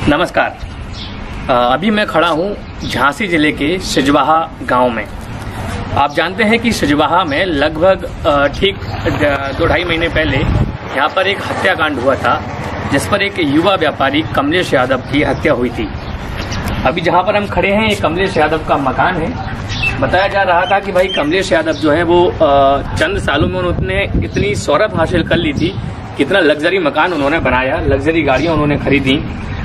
नमस्कार। अभी मैं खड़ा हूँ झांसी जिले के सिजवाहा गांव में। आप जानते हैं कि सिजवाहा में लगभग ठीक 2-2.5 महीने पहले यहाँ पर एक हत्याकांड हुआ था, जिस पर एक युवा व्यापारी कमलेश यादव की हत्या हुई थी। अभी जहाँ पर हम खड़े हैं, ये कमलेश यादव का मकान है। बताया जा रहा था कि भाई कमलेश यादव जो है वो चंद सालों में उन्होंने इतनी शोहरत हासिल कर ली थी, कितना लग्जरी मकान उन्होंने बनाया, लग्जरी गाड़ियाँ उन्होंने खरीदी,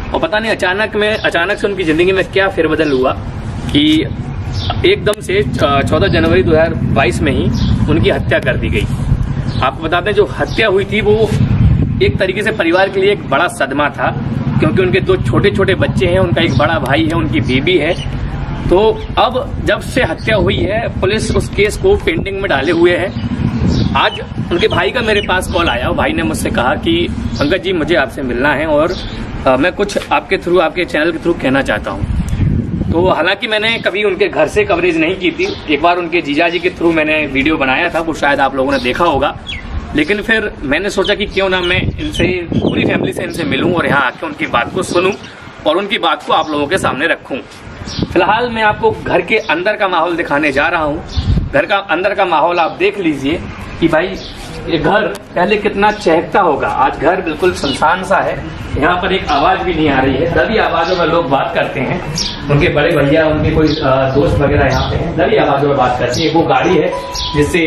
और पता नहीं अचानक से उनकी जिंदगी में क्या फेरबदल हुआ कि एकदम से 14 जनवरी 2022 में ही उनकी हत्या कर दी गई। आपको बताते हैं, जो हत्या हुई थी वो एक तरीके से परिवार के लिए एक बड़ा सदमा था, क्योंकि उनके 2 छोटे छोटे बच्चे हैं, उनका एक बड़ा भाई है, उनकी बीबी है। तो अब जब से हत्या हुई है, पुलिस उस केस को पेंडिंग में डाले हुए है। आज उनके भाई का मेरे पास कॉल आया। भाई ने मुझसे कहा कि पंकज जी, मुझे आपसे मिलना है और मैं कुछ आपके चैनल के थ्रू कहना चाहता हूं। तो हालांकि मैंने कभी उनके घर से कवरेज नहीं की थी, एक बार उनके जीजा जी के थ्रू मैंने वीडियो बनाया था, वो शायद आप लोगों ने देखा होगा। लेकिन फिर मैंने सोचा कि क्यों ना मैं इनसे, पूरी फैमिली से इनसे मिलूं और यहाँ आके उनकी बात को सुनूं और उनकी बात को आप लोगों के सामने रखूं। फिलहाल मैं आपको घर के अंदर का माहौल दिखाने जा रहा हूं। घर का अंदर का माहौल आप देख लीजिए कि भाई ये घर पहले कितना चहकता होगा। आज घर बिल्कुल सुनसान सा है, यहाँ पर एक आवाज भी नहीं आ रही है। दबी आवाजों में लोग बात करते हैं, उनके बड़े भैया, उनके कोई दोस्त वगैरह यहाँ पे हैं, दबी आवाजों में बात करते हैं। वो गाड़ी है जिससे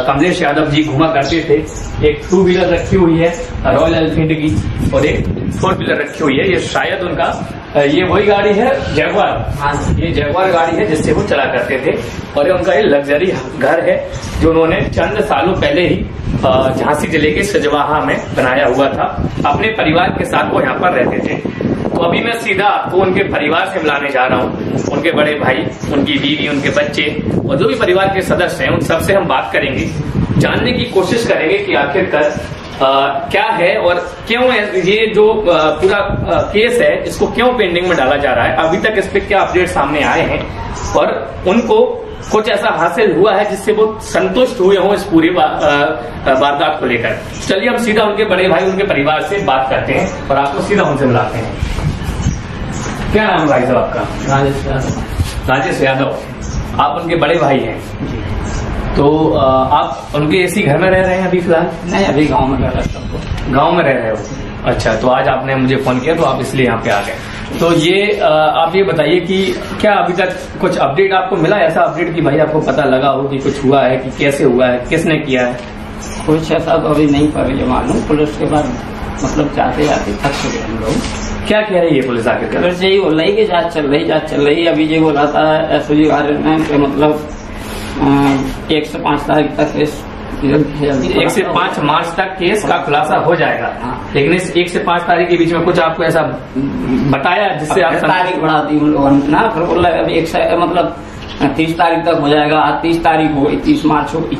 कमलेश यादव जी घुमा करते थे। एक 2 व्हीलर रखी हुई है रॉयल एनफील्ड की, और एक 4 व्हीलर रखी हुई है। ये शायद उनका ये वही गाड़ी है, जगुआर। ये जगुआर गाड़ी है जिससे वो चला करते थे, और ये उनका ये लग्जरी घर है जो उन्होंने चंद सालों पहले ही झांसी जिले के सिजवाहा में बनाया हुआ था। अपने परिवार के साथ वो यहाँ पर रहते थे। तो अभी मैं सीधा आपको उनके परिवार से मिलाने जा रहा हूँ। उनके बड़े भाई, उनकी बीवी, उनके बच्चे और जो भी परिवार के सदस्य हैं, उन सबसे हम बात करेंगे, जानने की कोशिश करेंगे कि आखिरकार क्या है और क्यों ये जो पूरा केस है इसको क्यों पेंडिंग में डाला जा रहा है, अभी तक इस पे क्या अपडेट सामने आए हैं, और उनको कुछ ऐसा हासिल हुआ है जिससे वो संतुष्ट हुए हों इस पूरी वारदात को लेकर। चलिए हम सीधा उनके बड़े भाई, उनके परिवार से बात करते हैं और आपको सीधा उनसे मिलाते हैं। क्या नाम है भाई साहब आपका? राजेश यादव। आप उनके बड़े भाई हैं। तो आप उनके इसी घर में रह रहे हैं अभी फिलहाल? नहीं, अभी गांव में रह रहे हैं। गांव में रह रहे हो? अच्छा, तो आज आपने मुझे फोन किया तो आप इसलिए यहाँ पे आ गए। तो ये आप ये बताइए कि क्या अभी तक कुछ अपडेट आपको मिला, ऐसा अपडेट कि भाई आपको पता लगा हो कि कुछ हुआ है, कि कैसे हुआ है, किसने किया है? कुछ ऐसा तो अभी नहीं पर ये मालूम। पुलिस के बाद मतलब जाते जाते थक चुके हम लोग। क्या कह रही है पुलिस आखिर? पुलिस यही बोल रही कि जांच चल रही। अभी ये बोला था एसओजी में कि मतलब 1 से 5 तारीख तक केस, 1 से 5 मार्च तक केस का खुलासा हो जाएगा। लेकिन इस 1 से 5 तारीख के बीच में कुछ आपको ऐसा बताया जिससे आप तारीख बढ़ा दी उन लोगों ने ना? फिर बोल रहा है अभी मतलब 30 तारीख तक हो जाएगा। आज 30 तारीख हो गई, 30 मार्च हो गई।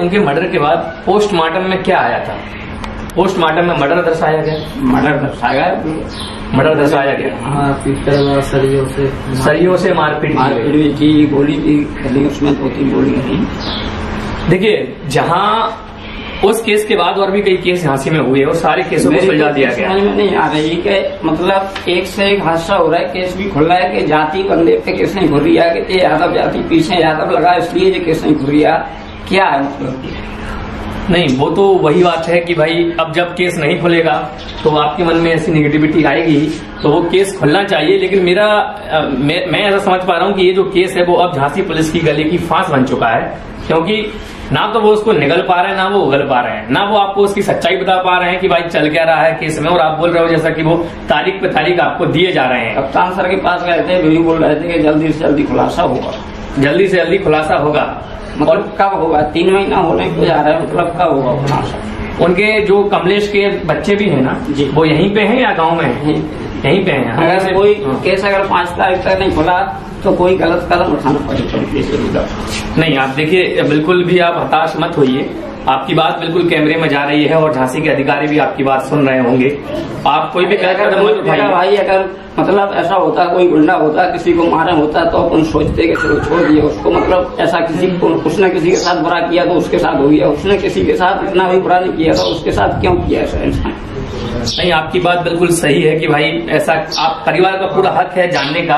उनके मर्डर के बाद पोस्टमार्टम में क्या आया था? पोस्टमार्टम में मर्डर दर्शाया गया। मर्डर दर्शाया गया। हाँ, सरियों से मारपीट की, गोली भी उसमें 2-3 गोली गई। देखिए, जहाँ उस केस के बाद और भी कई केस झांसी में हुए और सारे केसों को सुलझा दिया गया। समझ में नहीं आ रही कि मतलब एक से एक हादसा हो रहा है, केस भी खुल रहा है कि जाति बंदे पे केस नहीं खुल रही है, कि यादव जाति पीछे यादव लगा इसलिए ये केस नहीं खुल रही है। क्या है मतलब? नहीं, वो तो वही बात है कि भाई अब जब केस नहीं खुलेगा तो आपके मन में ऐसी नेगेटिविटी आएगी, तो वो केस खुलना चाहिए। लेकिन मैं ऐसा समझ पा रहा हूँ कि ये जो केस है वो अब झांसी पुलिस की गले की फांस बन चुका है, क्योंकि ना तो वो उसको निगल पा रहे हैं, ना वो उगल पा रहे हैं, ना वो आपको उसकी सच्चाई बता पा रहे हैं कि भाई चल क्या रहा है केस में। और आप बोल रहे हो जैसा कि वो तारीख पे तारीख आपको दिए जा रहे हैं। कप्तान सर के पास गए थे, वही बोल रहे थे कि जल्दी से जल्दी खुलासा होगा। जल्दी से जल्दी खुलासा होगा। और कब होगा? 3 महीना होने को जा रहा है, मतलब कब होगा खुलासा? उनके जो कमलेश के बच्चे भी हैं ना जी, वो यहीं पे हैं या गांव में हैं? यहीं पे हैं। अगर कोई केस अगर 5 तारीख तक नहीं खुला तो कोई गलत कदम उठाना पड़ेगा। नहीं, आप देखिए, बिल्कुल भी आप हताश मत होइए। आपकी बात बिल्कुल कैमरे में जा रही है और झांसी के अधिकारी भी आपकी बात सुन रहे होंगे। आप कोई भी गलत कदम मत उठाइए। भाई अगर मतलब ऐसा होता, कोई गुंडा होता, किसी को मारा होता तो अपन सोचते कि चलो छोड़ दिया उसको, मतलब ऐसा किसी को, उसने किसी के साथ बुरा किया तो उसके साथ हो गया, उसने किसी के साथ इतना भी बुरा नहीं किया था उसके साथ क्यों किया ऐसा इंसान। नहीं, आपकी बात बिल्कुल सही है कि भाई ऐसा आप परिवार का पूरा हक है जानने का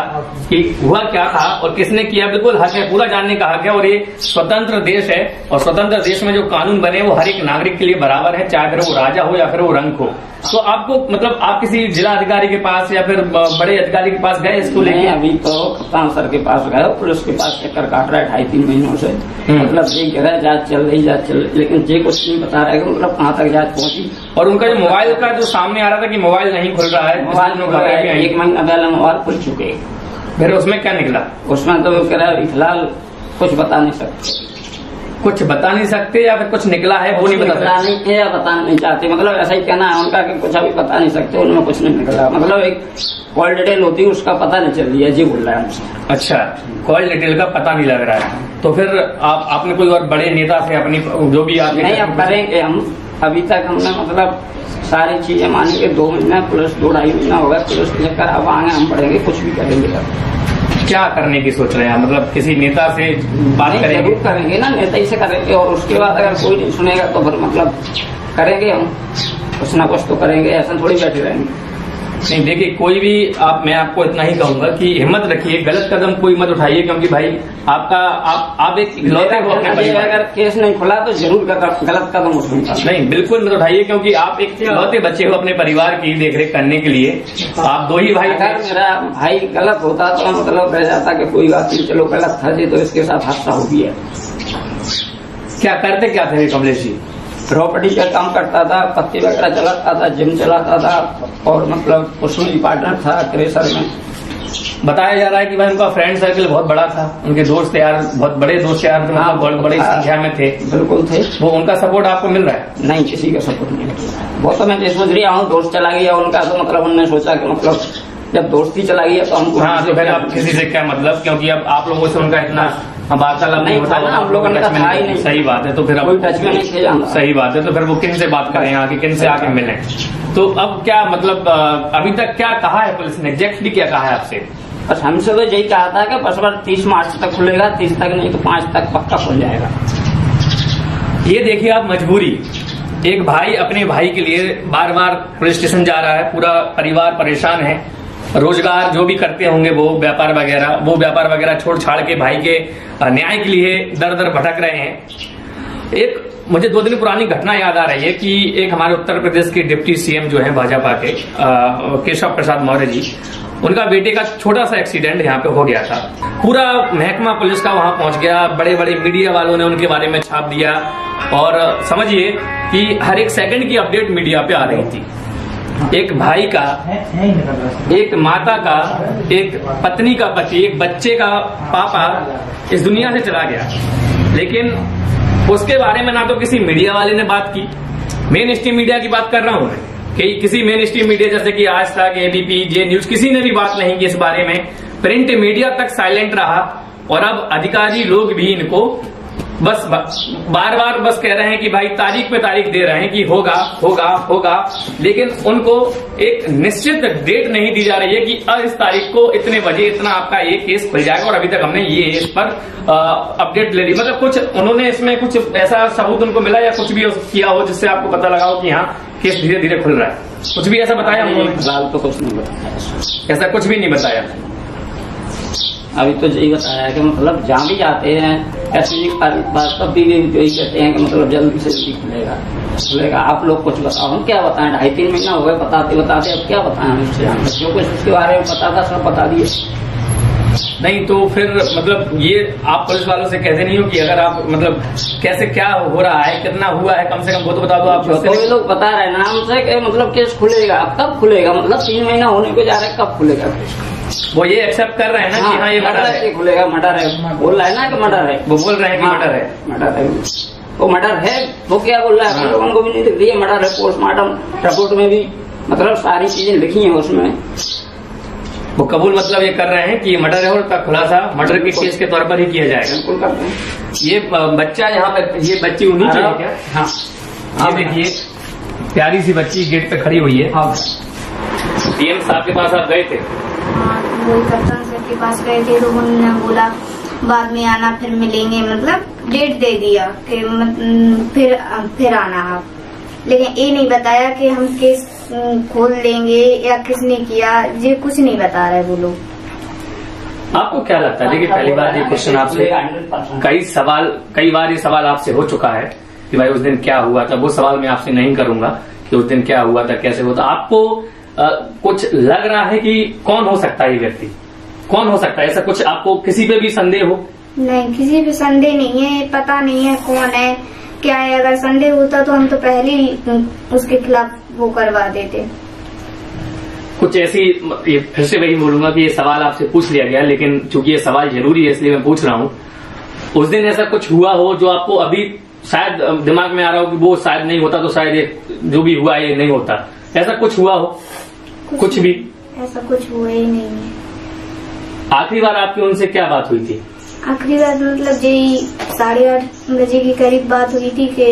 कि हुआ क्या था और किसने किया, बिल्कुल हक है, पूरा जानने का हक है। और ये स्वतंत्र देश है और स्वतंत्र देश में जो कानून बने वो हर एक नागरिक के लिए बराबर है, चाहे फिर वो राजा हो या फिर वो रंक हो। तो आपको मतलब आप किसी जिला अधिकारी के पास या फिर बड़े अधिकारी के पास गए इसको लेके? अभी तो कप्तान सर के पास गए, पुलिस के पास चक्कर काट रहा है 2.5-3 महीनों से। मतलब ये कह रहा है जांच चल रही, लेकिन ये कुछ नहीं बता रहा है मतलब कहाँ तक जांच पहुंची। और उनका जो मोबाइल का जो सामने आ रहा था कि मोबाइल नहीं खुल रहा है, मोबाइल 1 महीना पहले मोबाइल खुल चुके, फिर उसमें क्या निकला? उसमें तो कह रहा है फिलहाल कुछ बता नहीं सकते। कुछ बता नहीं सकते या फिर कुछ निकला है वो नहीं बता सकते या बताना नहीं चाहते, मतलब ऐसा ही कहना है उनका कि कुछ अभी बता नहीं सकते, उनमें कुछ नहीं निकला। मतलब एक कॉल डिटेल होती है उसका पता नहीं चल रही है, जी बोल रहा है हमसे। अच्छा, कॉल डिटेल का पता नहीं लग रहा है। तो फिर आपने कोई और बड़े नेता से अपनी जो भी आप नहीं अब करेंगे हम, अभी तक हमने मतलब सारी चीजें मानेंगे। 2 महीना प्लस 2-2.5 महीना होगा प्लस लेकर अब आगे हम बढ़ेंगे, कुछ भी करेंगे। क्या करने की सोच रहे हैं? मतलब किसी नेता से बात करेंगे ना, नेता ही से करेंगे और उसके बाद अगर कोई नहीं सुनेगा तो फिर मतलब करेंगे हम, कुछ ना कुछ तो करेंगे, ऐसा थोड़ी बैठे रहेंगे। नहीं देखिए, कोई भी मैं आपको इतना ही कहूंगा कि हिम्मत रखिए, गलत कदम कोई मत उठाइए, क्योंकि भाई आप एक इकलौते हो अपने परिवार। अगर केस नहीं खुला तो जरूर गलत कदम उठाऊंगा। नहीं बिल्कुल मत उठाइए, क्योंकि आप एक इकलौते बच्चे हो अपने परिवार की देखरेख करने के लिए। आप 2 ही भाई। अगर मेरा भाई गलत होता तो मतलब रह जाता कि कोई बात नहीं, चलो गलत था जी तो इसके साथ हादसा हो गया। क्या करते क्या थे कमलेश जी? प्रॉपर्टी का काम करता था, पत्ती वगैरह चलाता था, जिम चलाता था और मतलब उसमें पार्टनर था क्रेशर में। बताया जा रहा है कि भाई उनका फ्रेंड सर्कल बहुत बड़ा था, उनके दोस्त यार बहुत बड़े दोस्त यार मतलब बहुत बड़ी संख्या में थे। बिल्कुल थे। वो उनका सपोर्ट आपको मिल रहा है? नहीं, किसी का सपोर्ट नहीं मिल रहा है। वो तो मैं सोच रही हूँ दोस्त चला गया उनका, तो मतलब उन्होंने सोचा कि मतलब जब दोस्ती चला गया तो हमको। हाँ, तो फिर आप किसी से क्या मतलब, क्योंकि अब आप लोगों से उनका इतना वार्तालाप नहीं होता ना, हम लोगों ने कहा ही नहीं। सही बात है, तो फिर कोई टच में नहीं थे जाना। सही बात है, तो फिर वो किन से बात करें आके, किन से आके मिलें? तो अब क्या मतलब अभी तक क्या कहा है पुलिस ने, एग्जैक्टली क्या कहा है आपसे? बस हमसे तो यही कहा था कि बस 30 मार्च तक खुलेगा, 30 तक नहीं तो 5 तक पक्का खुल जाएगा। ये देखिए आप मजबूरी, एक भाई अपने भाई के लिए बार बार पुलिस स्टेशन जा रहा है, पूरा परिवार परेशान है, रोजगार जो भी करते होंगे वो व्यापार वगैरह छोड़ छाड़ के भाई के न्याय के लिए दर दर भटक रहे हैं। एक मुझे 2 दिन पुरानी घटना याद आ रही है कि एक हमारे उत्तर प्रदेश के डिप्टी सीएम जो है भाजपा के केशव प्रसाद मौर्य जी, उनका बेटे का छोटा सा एक्सीडेंट यहाँ पे हो गया था। पूरा महकमा पुलिस का वहां पहुंच गया, बड़े बड़े मीडिया वालों ने उनके बारे में छाप दिया और समझिए कि हर एक सेकंड की अपडेट मीडिया पे आ रही थी। एक भाई का, एक माता का, एक पत्नी का पति, एक बच्चे का पापा इस दुनिया से चला गया, लेकिन उसके बारे में ना तो किसी मीडिया वाले ने बात की। मेन स्ट्रीम मीडिया की बात कर रहा हूं मैं कि किसी मेन स्ट्रीम मीडिया जैसे कि आज तक, एबीपी, जे न्यूज, किसी ने भी बात नहीं की इस बारे में। प्रिंट मीडिया तक साइलेंट रहा और अब अधिकारी लोग भी इनको बस बार बार बस कह रहे हैं कि भाई तारीख पे तारीख दे रहे हैं कि होगा होगा होगा, लेकिन उनको एक निश्चित डेट नहीं दी जा रही है कि इस तारीख को इतने बजे इतना आपका ये केस खुल जाएगा। और अभी तक हमने ये इस पर अपडेट ले ली, मतलब कुछ उन्होंने इसमें कुछ ऐसा सबूत उनको मिला या कुछ भी किया हो जिससे आपको पता लगा हो कि हाँ केस धीरे धीरे खुल रहा है? कुछ भी ऐसा बताया उन्होंने? फिलहाल तो कुछ नहीं बताया, ऐसा कुछ भी नहीं बताया। अभी तो यही बताया कि मतलब जहाँ भी जाते हैं ऐसे तब भी यही कहते हैं कि मतलब जल्दी से जल्दी खुलेगा। आप लोग कुछ बताओ, हम क्या बताएं? 2.5-3 महीना हो गए बताते अब क्या बताएं हम इससे? जो कुछ उसके बारे में पता था सब बता दिए। नहीं तो फिर मतलब ये आप पुलिस वालों से कहते नहीं हो कि अगर आप मतलब कैसे क्या हो रहा है, कितना हुआ है, कम से कम वो तो बता दो आप। तो ये लोग बता रहे हैं ना हमसे कि मतलब केस खुलेगा, अब कब खुलेगा? मतलब 3 महीना होने को जा रहा है, कब खुलेगा? वो ये एक्सेप्ट कर रहे हैं ना कि हाँ ये मर्डर है, खुलेगा। मर्डर है बोल रहा है ना कि मर्डर है, वो बोल रहे हैं कि मर्डर है। मर्डर है, वो मर्डर है, वो क्या बोल रहा है? लोगों को भी नहीं दिख रही है मर्डर है। पोस्टमार्टम रिपोर्ट में भी मतलब सारी चीजें लिखी हैं उसमें। वो कबूल मतलब ये कर रहे हैं कि ये मर्डर है और उसका खुलासा मर्डर के केस के तौर पर ही किया जाएगा। बिल्कुल करते हैं। ये बच्चा यहाँ पे, ये बच्ची उन्हीं की है क्या? हाँ, ये देखिए प्यारी सी बच्ची गेट पे खड़ी हुई है। डीएम साहब के पास आप गए थे? हाँ, तो वही कप्तान सर के पास गए थे, तो उन्होंने बोला बाद में आना, फिर मिलेंगे, मतलब डेट दे दिया कि फिर आना आप, लेकिन ये नहीं बताया कि हम केस खोल देंगे या किसने किया, ये कुछ नहीं बता रहे वो लोग। आपको क्या लगता है? देखिए, पहली बार ये क्वेश्चन आपसे कई बार ये सवाल आपसे हो चुका है कि भाई उस दिन क्या हुआ था। वो सवाल मैं आपसे नहीं करूंगा कि उस दिन क्या हुआ था, कैसे हुआ था। आपको कुछ लग रहा है कि कौन हो सकता है ये व्यक्ति, कौन हो सकता है? ऐसा कुछ आपको किसी पे भी संदेह हो? नहीं, किसी पे संदेह नहीं है, पता नहीं है कौन है क्या है। अगर संदेह होता तो हम तो पहले ही उसके खिलाफ वो करवा देते। कुछ ऐसी, ये फिर से वही बोलूंगा कि ये सवाल आपसे पूछ लिया गया, लेकिन चूंकि ये सवाल जरूरी है इसलिए मैं पूछ रहा हूँ। उस दिन ऐसा कुछ हुआ हो जो आपको अभी शायद दिमाग में आ रहा हो कि वो शायद नहीं होता तो शायद ये जो भी हुआ ये नहीं होता, ऐसा कुछ हुआ हो? कुछ भी ऐसा कुछ हुआ ही नहीं है। आखिरी बार आपकी उनसे क्या बात हुई थी? आखिरी बात मतलब यही 8:30 बजे के करीब बात हुई थी कि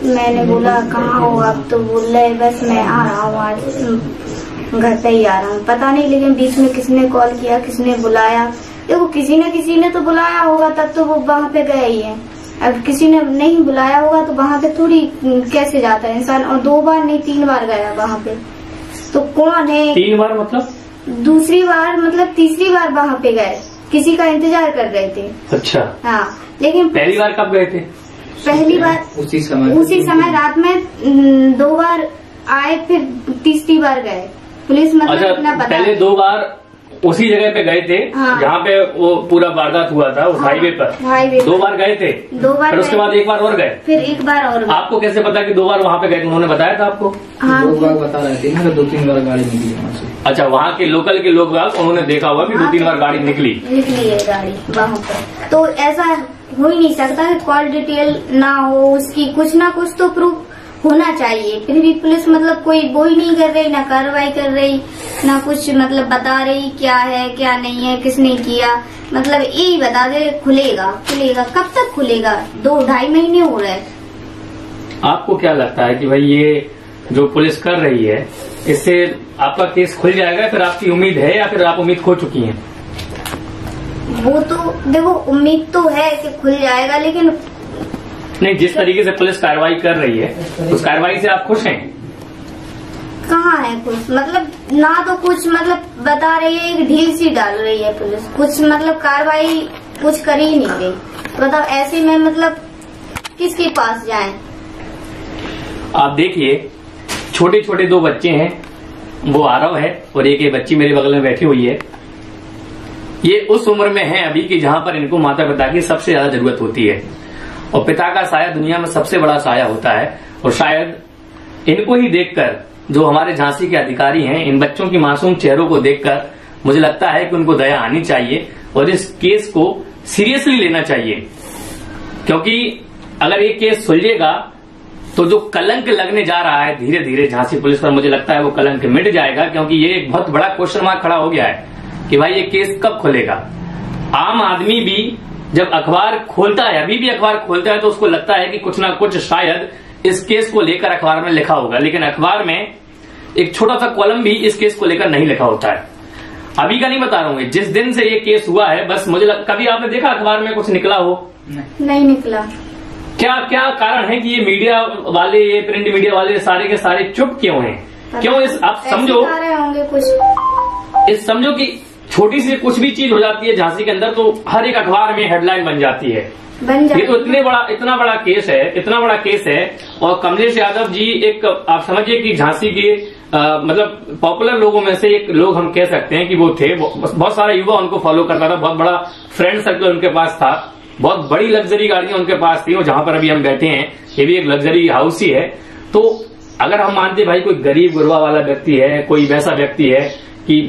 मैंने बोला कहाँ हो आप, तो बोल रहे बस मैं आ रहा हूँ, आज घर पे ही आ रहा हूँ। पता नहीं, लेकिन बीच में किसने कॉल किया, किसने बुलाया, देखो किसी न किसी ने तो बुलाया होगा, तब तो वो वहाँ पे गए ही है। अब किसी ने नहीं बुलाया होगा तो वहाँ पे थोड़ी कैसे जाता है इंसान, और 2 बार नहीं 3 बार गया वहाँ पे, तो कौन है? 3 बार मतलब? दूसरी बार मतलब तीसरी बार वहाँ पे गए, किसी का इंतजार कर रहे थे। अच्छा। हाँ, लेकिन पहली बार कब गए थे? पहली बार उसी समय रात में 2 बार आए, फिर तीसरी बार गए। पुलिस मतलब अच्छा, इतना पता पहले 2 बार उसी जगह पे गए थे। हाँ। जहाँ पे वो पूरा वारदात हुआ था, उस हाईवे पर। 2 बार गए थे। 2 बार, फिर उसके बाद 1 बार और गए, फिर 1 बार और गए। आपको कैसे पता कि 2 बार वहाँ पे गए? उन्होंने बताया था आपको? हाँ, 2 बार बता रहे थे ना, 2-3 बार गाड़ी निकली वहाँ से। अच्छा, वहाँ के लोकल के लोग उन्होंने देखा हुआ कि 2-3 बार गाड़ी निकली है गाड़ी वहाँ पर। तो ऐसा हो ही नहीं सकता कि कॉल डिटेल ना हो उसकी, कुछ ना कुछ तो प्रूफ होना चाहिए। फिर भी पुलिस मतलब कोई वो ही नहीं कर रही, ना कार्रवाई कर रही, ना कुछ मतलब बता रही क्या है क्या नहीं है, किसने किया। मतलब यही बता दे खुलेगा, कब तक खुलेगा? 2-2.5 महीने हो रहे। आपको क्या लगता है कि भाई ये जो पुलिस कर रही है, इससे आपका केस खुल जाएगा? फिर आपकी उम्मीद है या फिर आप उम्मीद खो चुकी हैं? वो तो देखो, उम्मीद तो है कि खुल जाएगा, लेकिन नहीं, जिस तरीके से पुलिस कार्रवाई कर रही है उस कार्रवाई से आप खुश हैं? कहाँ है कुछ, मतलब ना तो कुछ मतलब बता रही है, एक ढील सी डाल रही है पुलिस, कुछ मतलब कार्रवाई कुछ कर ही नहीं रही। बताओ ऐसे में मतलब किसके पास जाएं? आप देखिए, छोटे छोटे 2 बच्चे हैं, वो आरव है और एक बच्ची मेरे बगल में बैठी हुई है। ये उस उम्र में है अभी कि जहां पर इनको माता पिता की सबसे ज्यादा जरूरत होती है, और पिता का साया दुनिया में सबसे बड़ा साया होता है। और शायद इनको ही देखकर जो हमारे झांसी के अधिकारी हैं, इन बच्चों की मासूम चेहरों को देखकर मुझे लगता है कि उनको दया आनी चाहिए और इस केस को सीरियसली लेना चाहिए, क्योंकि अगर ये केस सुलझेगा तो जो कलंक लगने जा रहा है धीरे धीरे झांसी पुलिस पर, मुझे लगता है वो कलंक मिट जाएगा। क्योंकि ये एक बहुत बड़ा क्वेश्चन मार्क खड़ा हो गया है कि भाई ये केस कब खुलेगा। आम आदमी भी जब अखबार खोलता है, अभी भी अखबार खोलता है, तो उसको लगता है कि कुछ ना कुछ शायद इस केस को लेकर अखबार में लिखा होगा, लेकिन अखबार में एक छोटा सा कॉलम भी इस केस को लेकर नहीं लिखा होता है। अभी का नहीं बता रहा हूँ, जिस दिन से ये केस हुआ है, बस मुझे कभी आपने देखा अखबार में कुछ निकला हो? नहीं निकला। क्या क्या कारण है कि ये मीडिया वाले, ये प्रिंट मीडिया वाले सारे के सारे चुप क्यों हैं? क्यों? इस आप समझो, होंगे कुछ इस समझो कि छोटी सी कुछ भी चीज हो जाती है झांसी के अंदर तो हर एक अखबार में हेडलाइन बन जाती है। ये तो इतना बड़ा केस है, और कमलेश यादव जी एक, आप समझिए कि झांसी के मतलब पॉपुलर लोगों में से एक लोग हम कह सकते हैं कि वो थे। बहुत सारा युवा उनको फॉलो करता था, बहुत बड़ा फ्रेंड सर्कल उनके पास था, बहुत बड़ी लग्जरी गाड़ियां उनके पास थी, और जहां पर अभी हम बैठे हैं ये भी एक लग्जरी हाउस ही है। तो अगर हम मानते भाई कोई गरीब गुरबा वाला व्यक्ति है, कोई वैसा व्यक्ति है कि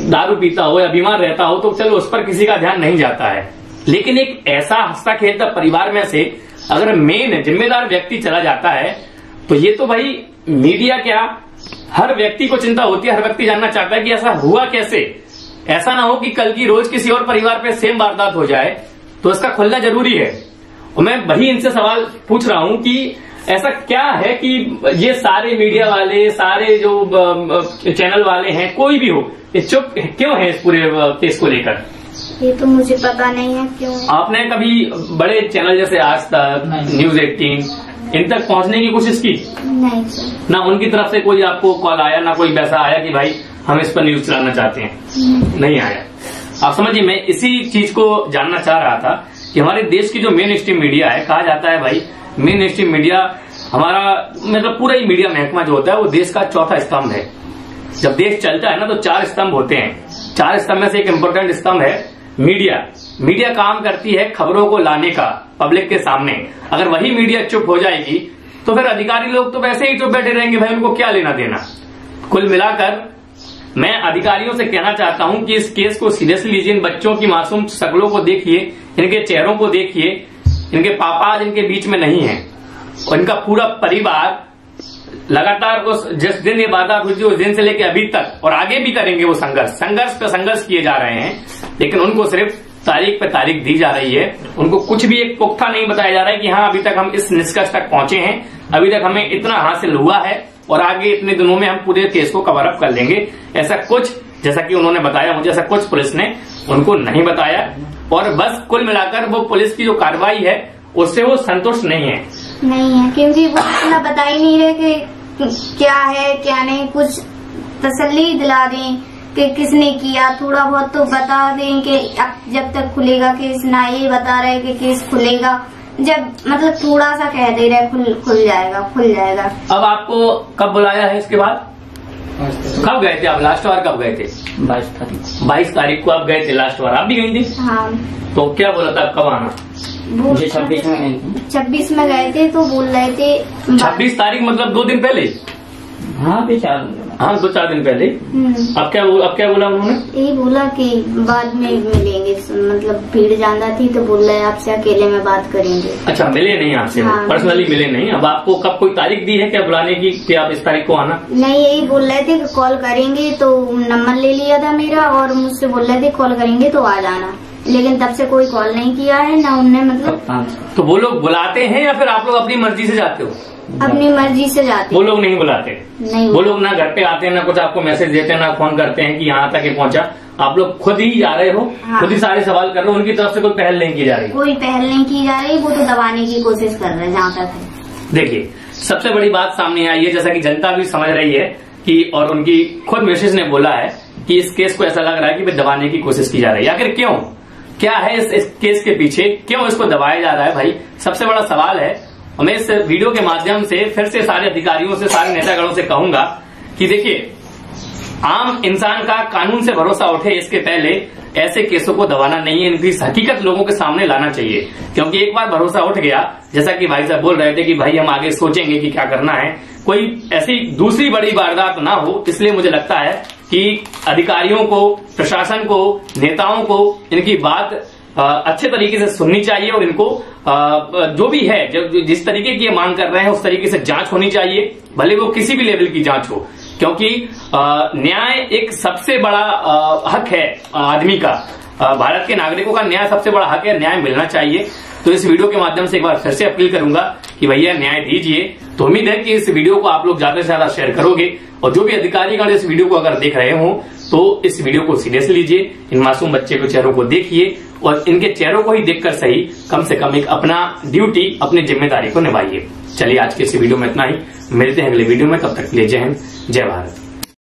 दारू पीता हो या बीमार रहता हो, तो चलो उस पर किसी का ध्यान नहीं जाता है, लेकिन एक ऐसा हंसता खेलता परिवार में से अगर मेन जिम्मेदार व्यक्ति चला जाता है, तो ये तो भाई मीडिया क्या, हर व्यक्ति को चिंता होती है, हर व्यक्ति जानना चाहता है कि ऐसा हुआ कैसे। ऐसा ना हो कि कल की रोज किसी और परिवार पे सेम वारदात हो जाए, तो इसका खुलना जरूरी है। और मैं वही इनसे सवाल पूछ रहा हूं कि ऐसा क्या है कि ये सारे मीडिया वाले, सारे जो चैनल वाले हैं, कोई भी हो, ये चुप क्यों है इस पूरे केस को लेकर? ये तो मुझे पता नहीं है क्यों। आपने कभी बड़े चैनल जैसे आज तक, न्यूज 18 इन तक पहुंचने की कोशिश की? नहीं सर। ना उनकी तरफ से कोई आपको कॉल आया, ना कोई वैसा आया कि भाई हम इस पर न्यूज चलाना चाहते हैं? नहीं आया। आप समझिए, मैं इसी चीज को जानना चाह रहा था कि हमारे देश की जो मेन स्ट्रीम मीडिया है, कहा जाता है भाई मेन स्ट्रीम मीडिया हमारा मतलब पूरा ही मीडिया महकमा जो होता है वो देश का चौथा स्तंभ है। जब देश चलता है ना तो 4 स्तंभ होते हैं। 4 स्तंभ में से एक इम्पोर्टेंट स्तंभ है मीडिया। मीडिया काम करती है खबरों को लाने का पब्लिक के सामने। अगर वही मीडिया चुप हो जाएगी तो फिर अधिकारी लोग तो वैसे ही चुप बैठे रहेंगे, भाई उनको क्या लेना देना। कुल मिलाकर मैं अधिकारियों से कहना चाहता हूं कि इस केस को सीरियसली लीजिए। इन बच्चों की मासूम शक्लों को देखिए, इनके चेहरों को देखिए, इनके पापा आज इनके बीच में नहीं है और इनका पूरा परिवार लगातार उस जिस दिन ये वारदात हुई थी उस दिन से लेकर अभी तक और आगे भी करेंगे वो संघर्ष पे संघर्ष किए जा रहे हैं। लेकिन उनको सिर्फ तारीख पे तारीख दी जा रही है। उनको कुछ भी एक पुख्ता नहीं बताया जा रहा है कि हाँ अभी तक हम इस निष्कर्ष तक पहुंचे हैं, अभी तक हमें इतना हासिल हुआ है और आगे इतने दिनों में हम पूरे केस को कवर अप कर लेंगे। ऐसा कुछ, जैसा कि उन्होंने बताया मुझे, ऐसा कुछ पुलिस ने उनको नहीं बताया। और बस कुल मिलाकर वो पुलिस की जो कार्रवाई है उससे वो संतुष्ट नहीं है। क्योंकि वो इतना बता ही नहीं रहे कि क्या है क्या नहीं। कुछ तसल्ली दिला दें कि किसने किया, थोड़ा बहुत तो बता दें कि अब जब तक खुलेगा केस, ना ये बता रहे कि केस खुलेगा, जब मतलब थोड़ा सा कह दे रहे खुल जाएगा। अब आपको कब बुलाया है इसके बाद? कब गए थे आप लास्ट बार? कब गए थे? 22 तारीख को आप गए थे लास्ट बार। आप भी गई थी? हाँ। तो क्या बोला था कब आना? 26 में गए थे तो बोल रहे थे 26 तारीख मतलब 2 दिन पहले। हाँ 2-4 दिन पहले। अब क्या बोला उन्होंने? यही बोला कि बाद में मिलेंगे, मतलब भीड़ ज्यादा थी तो बोल रहे आपसे अकेले में बात करेंगे। अच्छा, मिले नहीं आपसे? हाँ, पर्सनली मिले नहीं। अब आपको कब कोई तारीख दी है क्या बुलाने की कि आप इस तारीख को आना? नहीं, यही बोल रहे थे कि कॉल करेंगे, तो नंबर ले लिया था मेरा और मुझसे बोल रहे थे कॉल करेंगे तो आ जाना। लेकिन तब से कोई कॉल नहीं किया है ना उनने, मतलब। तो वो लोग बुलाते हैं या फिर आप लोग अपनी मर्जी से जाते हो? अपनी मर्जी से जाते। वो लोग नहीं बुलाते? नहीं, वो लोग ना घर पे आते हैं, ना कुछ आपको मैसेज देते हैं, ना फोन करते हैं कि यहाँ तक पहुँचा। आप लोग खुद ही जा रहे हो? हाँ। खुद ही सारे सवाल कर रहे हो? उनकी तरफ से कोई पहल नहीं की जा रही? कोई पहल नहीं की जा रही, वो तो दबाने की कोशिश कर रहे हैं जहाँ तक है। देखिए, सबसे बड़ी बात सामने आई है, जैसा कि जनता भी समझ रही है कि, और उनकी खुद मिसेज ने बोला है कि इस केस को ऐसा लग रहा है कि दबाने की कोशिश की जा रही है। आखिर क्यों? क्या है इस केस के पीछे? क्यों इसको दबाया जा रहा है? भाई सबसे बड़ा सवाल है। और मैं इस वीडियो के माध्यम से फिर से सारे अधिकारियों से, सारे नेतागणों से कहूंगा कि देखिए, आम इंसान का कानून से भरोसा उठे इसके पहले ऐसे केसों को दबाना नहीं है। इनकी हकीकत लोगों के सामने लाना चाहिए, क्योंकि एक बार भरोसा उठ गया, जैसा कि भाई साहब बोल रहे थे कि भाई हम आगे सोचेंगे कि क्या करना है, कोई ऐसी दूसरी बड़ी वारदात ना हो। इसलिए मुझे लगता है कि अधिकारियों को, प्रशासन को, नेताओं को इनकी बात अच्छे तरीके से सुननी चाहिए और इनको जो भी है, जिस तरीके की ये मांग कर रहे हैं उस तरीके से जांच होनी चाहिए, भले वो किसी भी लेवल की जांच हो। क्योंकि न्याय एक सबसे बड़ा हक है आदमी का। भारत के नागरिकों का न्याय सबसे बड़ा हक है, न्याय मिलना चाहिए। तो इस वीडियो के माध्यम से एक बार फिर से अपील करूंगा कि भैया न्याय दीजिए। तो उम्मीद है कि इस वीडियो को आप लोग ज्यादा से ज्यादा शेयर करोगे और जो भी अधिकारीगण इस वीडियो को अगर देख रहे हो तो इस वीडियो को सीरियसली लीजिए। इन मासूम बच्चे के चेहरों को देखिए और इनके चेहरों को ही देखकर सही, कम से कम एक अपना ड्यूटी, अपनी जिम्मेदारी को निभाइए। चलिए, आज के इस वीडियो में इतना ही। मिलते हैं अगले वीडियो में, तब तक के लिए जय हिंद, जय भारत।